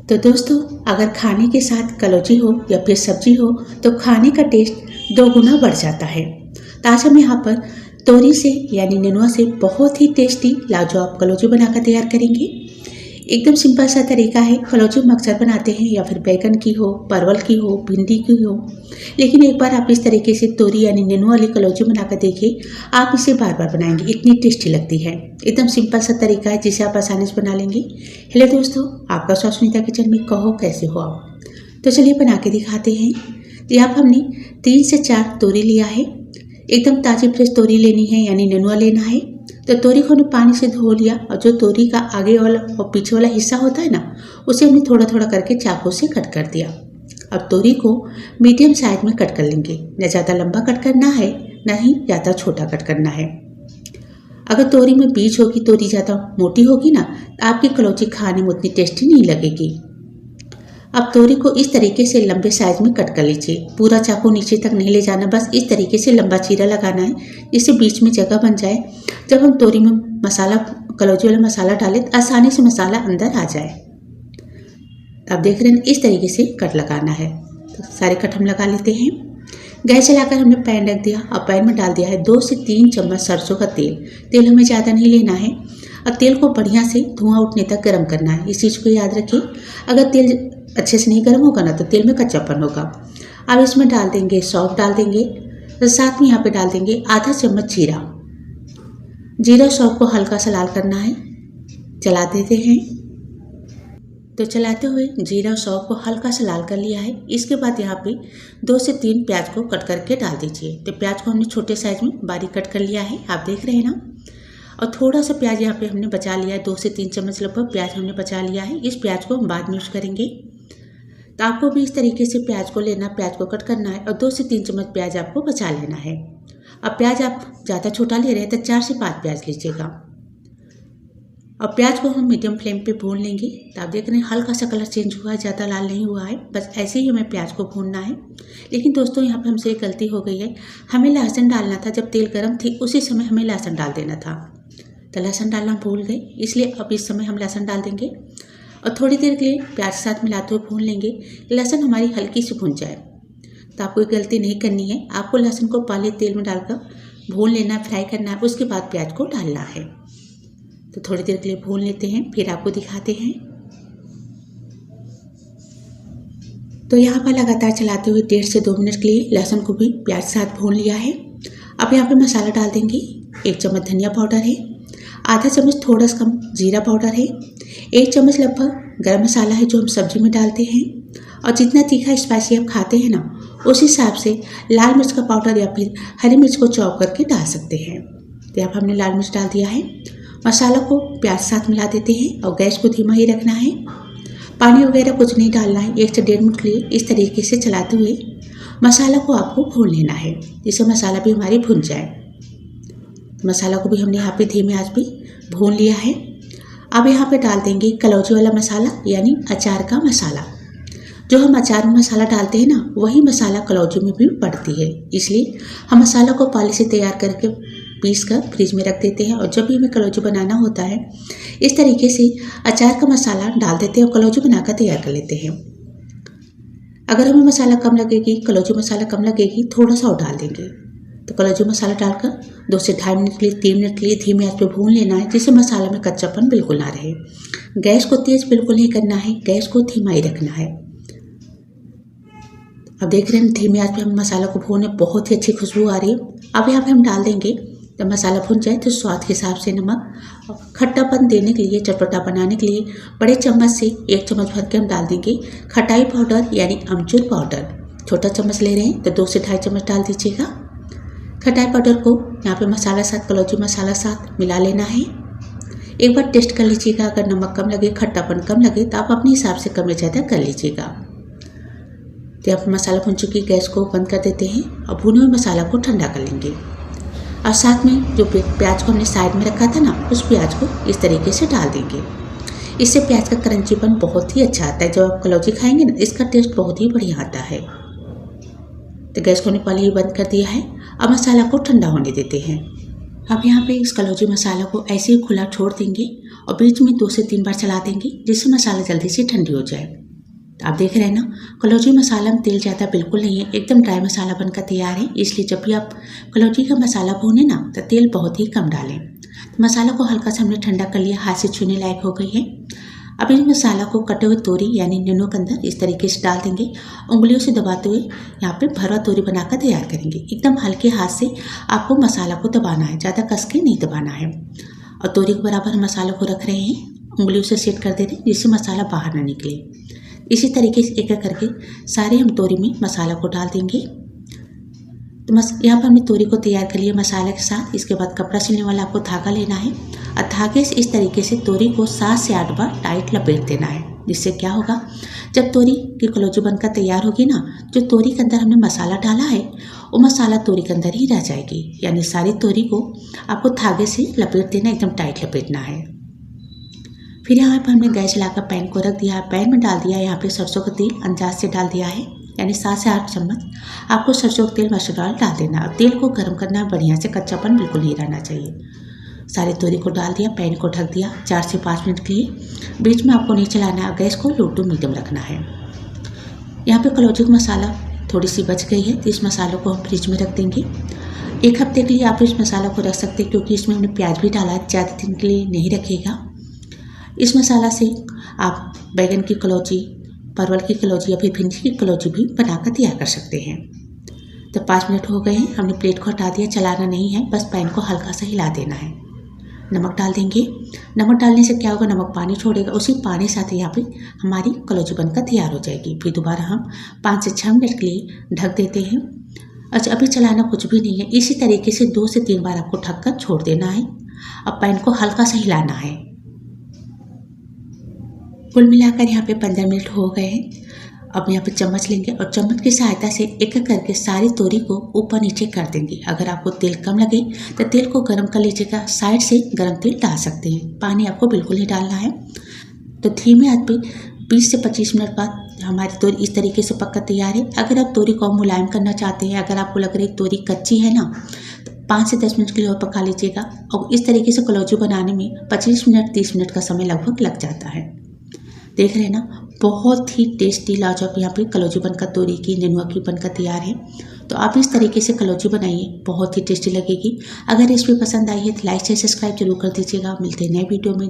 तो दोस्तों, अगर खाने के साथ कलौंजी हो या फिर सब्जी हो तो खाने का टेस्ट 2 गुना बढ़ जाता है। तो आज हम यहाँ पर तोरी से यानी नेनुआ से बहुत ही टेस्टी लाजवाब कलौंजी बनाकर तैयार करेंगे। एकदम सिंपल सा तरीका है। कलौंजी हम अक्सर बनाते हैं या फिर बैगन की हो, परवल की हो, भिंडी की हो, लेकिन एक बार आप इस तरीके से तोरी यानी नेनुआ वाली कलौंजी बनाकर देखिए, आप इसे बार बार बनाएंगे, इतनी टेस्टी लगती है। एकदम सिंपल सा तरीका है जिसे आप आसानी से बना लेंगे। हेलो दोस्तों, आपका स्वागत सुनीता किचन में। कहो कैसे हो आप? तो चलिए बना के दिखाते हैं। तो यहाँ पर हमने 3 से 4 तोरी लिया है। एकदम ताज़ी फ्रेश तोरी लेनी है यानी नेनुआ लेना है। तो तोरी को हमने पानी से धो लिया और जो तोरी का आगे वाला और पीछे वाला हिस्सा होता है ना, उसे हमने थोड़ा थोड़ा करके चाकू से कट कर दिया। अब तोरी को मीडियम साइज में कट कर लेंगे। न ज़्यादा लंबा कट करना है, न ही ज़्यादा छोटा कट करना है। अगर तोरी में बीज होगी, तोरी ज़्यादा मोटी होगी ना, तो आपकी कलौंजी खाने में उतनी टेस्टी नहीं लगेगी। अब तोरी को इस तरीके से लंबे साइज में कट कर लीजिए। पूरा चाकू नीचे तक नहीं ले जाना, बस इस तरीके से लंबा चीरा लगाना है, जिससे बीच में जगह बन जाए। जब हम तोरी में मसाला, कलौंजी वाला मसाला डालें तो आसानी से मसाला अंदर आ जाए। अब देख रहे हैं, इस तरीके से कट लगाना है। तो सारे कट हम लगा लेते हैं। गैस जलाकर हमने पैन रख दिया और पैन में डाल दिया है 2 से 3 चम्मच सरसों का तेल। तेल हमें ज़्यादा नहीं लेना है और तेल को बढ़िया से धुआं उठने तक गर्म करना है। इस चीज़ को याद रखिए, अगर तेल अच्छे से नहीं गर्म होगा ना तो तेल में कच्चापन होगा। अब इसमें डाल देंगे सौंफ, डाल देंगे तो साथ में यहाँ पे डाल देंगे आधा चम्मच जीरा। जीरा सौंफ को हल्का सा लाल करना है, चला देते हैं। तो चलाते हुए जीरा और सौंफ को हल्का सा लाल कर लिया है। इसके बाद यहाँ पे 2 से 3 प्याज को कट करके डाल दीजिए। तो प्याज को हमने छोटे साइज में बारीक कट कर लिया है, आप देख रहे हैं ना। और थोड़ा सा प्याज यहाँ पे हमने बचा लिया है, 2 से 3 चम्मच लगभग प्याज हमने बचा लिया है। इस प्याज को हम बाद में यूज करेंगे। तो आपको भी इस तरीके से प्याज को लेना, प्याज को कट करना है और 2 से 3 चम्मच प्याज आपको बचा लेना है। अब प्याज आप ज़्यादा छोटा ले रहे हैं तो 4 से 5 प्याज लीजिएगा। और प्याज को हम मीडियम फ्लेम पे भून लेंगे। तो आप देख रहे हैं हल्का सा कलर चेंज हुआ है, ज़्यादा लाल नहीं हुआ है, बस ऐसे ही हमें प्याज को भूनना है। लेकिन दोस्तों, यहाँ पे हमसे एक गलती हो गई है, हमें लहसुन डालना था। जब तेल गर्म थी उसी समय हमें लहसुन डाल देना था, तो लहसुन डालना भूल गए, इसलिए अब इस समय हम लहसुन डाल देंगे और थोड़ी देर के लिए प्याज के साथ मिलाते हुए भून लेंगे। लहसुन हमारी हल्की सी भून जाए। तो आपको गलती नहीं करनी है, आपको लहसुन को पहले तेल में डालकर भून लेना है, फ्राई करना है, उसके बाद प्याज को डालना है। तो थोड़ी देर के लिए भून लेते हैं, फिर आपको दिखाते हैं। तो यहाँ पर लगातार चलाते हुए 1.5 से 2 मिनट के लिए लहसुन को भी प्याज के साथ भून लिया है। अब यहाँ पे मसाला डाल देंगे। 1 चम्मच धनिया पाउडर है, आधा चम्मच थोड़ा सा कम जीरा पाउडर है, 1 चम्मच लगभग गरम मसाला है जो हम सब्जी में डालते हैं। और जितना तीखा स्पाइसी आप खाते हैं ना, उस हिसाब से लाल मिर्च का पाउडर या फिर हरी मिर्च को चॉप करके डाल सकते हैं। तो यहाँ पर हमने लाल मिर्च डाल दिया है। मसाला को प्याज साथ मिला देते हैं और गैस को धीमा ही रखना है। पानी वगैरह कुछ नहीं डालना है। 1 से 1.5 मिनट के लिए इस तरीके से चलाते हुए मसाला को आपको भून लेना है, जिससे मसाला भी हमारी भुन जाए। मसाला को भी हमने यहाँ पे धीमे आंच पे भून लिया है। अब यहाँ पे डाल देंगे कलौंजी वाला मसाला यानी अचार का मसाला। जो हम अचार में मसाला डालते हैं ना, वही मसाला कलौंजी में भी पड़ती है, इसलिए हम मसाला को पहले से तैयार करके पीस कर फ्रिज में रख देते हैं। और जब भी हमें कलौंजी बनाना होता है, इस तरीके से अचार का मसाला डाल देते हैं और कलौंजी बनाकर तैयार कर लेते हैं। अगर हमें मसाला कम लगेगी, कलौंजी मसाला कम लगेगी, थोड़ा सा और डाल देंगे। तो कलौंजी मसाला डालकर 2 से 2.5 मिनट के लिए, 3 मिनट के लिए धीमी आंच पे भून लेना है, जिससे मसाला में कच्चापन बिल्कुल ना रहे। गैस को तेज बिल्कुल नहीं करना है, गैस को धीमा ही रखना है। अब देख रहे हैं धीमी आंच पे हम मसाला को भूने, बहुत ही अच्छी खुशबू आ रही है। अब यहाँ पे हम डाल देंगे, जब मसाला भुन जाए तो स्वाद के हिसाब से नमक, और खट्टापन देने के लिए, चटपटा बनाने के लिए बड़े चम्मच से 1 चम्मच भर के हम डाल देंगे खटाई पाउडर यानी अमचूर पाउडर। छोटा चम्मच ले रहे हैं तो 2 से 2.5 चम्मच डाल दीजिएगा। खटाई पाउडर को यहाँ पे मसाला साथ, कलौंजी मसाला साथ मिला लेना है। एक बार टेस्ट कर लीजिएगा, अगर नमक कम लगे, खट्टापन कम लगे तो आप अपने हिसाब से कम या ज़्यादा कर लीजिएगा। तो यहाँ पर मसाला भुन चुकी, गैस को बंद कर देते हैं और भुने हुए मसाला को ठंडा कर लेंगे। और साथ में जो प्याज को हमने साइड में रखा था ना, उस प्याज को इस तरीके से डाल देंगे। इससे प्याज का क्रंचीपन बहुत ही अच्छा आता है। जब आप कलौंजी खाएंगे ना, इसका टेस्ट बहुत ही बढ़िया आता है। तो गैस को हमने पहले ही बंद कर दिया है। अब मसाला को ठंडा होने देते हैं। अब यहाँ पे इस कलौंजी मसाला को ऐसे ही खुला छोड़ देंगे और बीच में 2 से 3 बार चला देंगे जिससे मसाला जल्दी से ठंडी हो जाए। तो आप देख रहे हैं ना, कलौजी मसाला में तेल ज़्यादा बिल्कुल नहीं है, एकदम ड्राई मसाला बनकर तैयार है। इसलिए जब भी आप कलौजी का मसाला भूनें ना तो तेल बहुत ही कम डालें। तो मसाला को हल्का सा हमने ठंडा कर लिया, हाथ से छूने लायक हो गई है। अब इस मसाला को कटे हुए तोरी यानी नेनुआ के अंदर इस तरीके से डाल देंगे, उंगलियों से दबाते हुए यहाँ पे भरवा तोरी बनाकर तैयार करेंगे। एकदम हल्के हाथ से आपको मसाला को दबाना है, ज़्यादा कस के नहीं दबाना है। और तोरी के बराबर मसाला को रख रहे हैं, उंगलियों से सेट कर दे रहे हैं जिससे मसाला बाहर ना निकले। इसी तरीके से एक एक करके सारे हम तोरी में मसाला को डाल देंगे। तो यहाँ पर हमने तोरी को तैयार कर लिया मसाले के साथ। इसके बाद कपड़ा सिलने वाला आपको धागा लेना है और धागे से इस तरीके से तोरी को 7 से 8 बार टाइट लपेट देना है। जिससे क्या होगा, जब तोरी की कलौजी बनकर तैयार होगी ना, जो तोरी के अंदर हमने मसाला डाला है वो मसाला तोरी के अंदर ही रह जाएगी। यानी सारी तोरी को आपको धागे से लपेट देना, एकदम टाइट लपेटना है। फिर यहाँ पर हमने गैस जलाकर पैन को रख दिया। पैन में डाल दिया यहाँ पे सरसों का तेल, अंदाज से डाल दिया है, यानी 7 से 8 चम्मच आपको सरसों का तेल मस्टर्ड ऑयल डाल देना। और तेल को गर्म करना बढ़िया से, कच्चापन बिल्कुल नहीं रहना चाहिए। सारी तोरी को डाल दिया, पैन को ढक दिया 4 से 5 मिनट के लिए। बीच में आपको नहीं चलाना है, गैस को लो टू मीडियम रखना है। यहाँ पे कलौजी का मसाला थोड़ी सी बच गई है, तो इस मसालों को हम फ्रिज में रख देंगे। 1 हफ्ते के लिए आप इस मसाला को रख सकते हैं, क्योंकि इसमें हमने प्याज भी डाला है, ज़्यादा दिन के लिए नहीं रखेगा। इस मसाला से आप बैगन की कलौजी, परवल की कलौजी या फिर भिंडी की कलौजी भी बनाकर तैयार कर सकते हैं। तो 5 मिनट हो गए हैं, हमने प्लेट को हटा दिया, चलाना नहीं है, बस पैन को हल्का सा हिला देना है। नमक डाल देंगे। नमक डालने से क्या होगा, नमक पानी छोड़ेगा, उसी पानी साथ यहाँ पे हमारी कलौजी बनकर तैयार हो जाएगी। फिर दोबारा हम 5 से 6 मिनट के लिए ढक देते हैं। अच्छा, अभी चलाना कुछ भी नहीं है, इसी तरीके से 2 से 3 बार आपको ढक कर छोड़ देना है। अब पैन को हल्का सा हिलाना है। कुल मिलाकर यहाँ पे 15 मिनट हो गए हैं। अब यहाँ पे चम्मच लेंगे और चम्मच की सहायता से एक एक करके सारी तोरी को ऊपर नीचे कर देंगे। अगर आपको तेल कम लगे तो तेल को गर्म कर लीजिएगा, साइड से गर्म तेल डाल सकते हैं। पानी आपको बिल्कुल नहीं डालना है। तो धीमे आंच पे 20 से 25 मिनट बाद हमारी तोरी इस तरीके से पककर तैयार है। अगर आप तोरी को मुलायम करना चाहते हैं, अगर आपको लग रही है तोरी कच्ची है ना, तो 5 से 10 मिनट के लिए और पका लीजिएगा। और इस तरीके से कलौजी बनाने में 25 मिनट 30 मिनट का समय लगभग लग जाता है। देख रहे हैं ना, बहुत ही टेस्टी लाजवाब यहाँ पे कलौजी बनकर तोरी की, नेनुआ की बनकर तैयार है। तो आप इस तरीके से कलौजी बनाइए, बहुत ही टेस्टी लगेगी। अगर रेसिपी पसंद आई है तो लाइक से सब्सक्राइब जरूर कर दीजिएगा। मिलते हैं नए वीडियो में।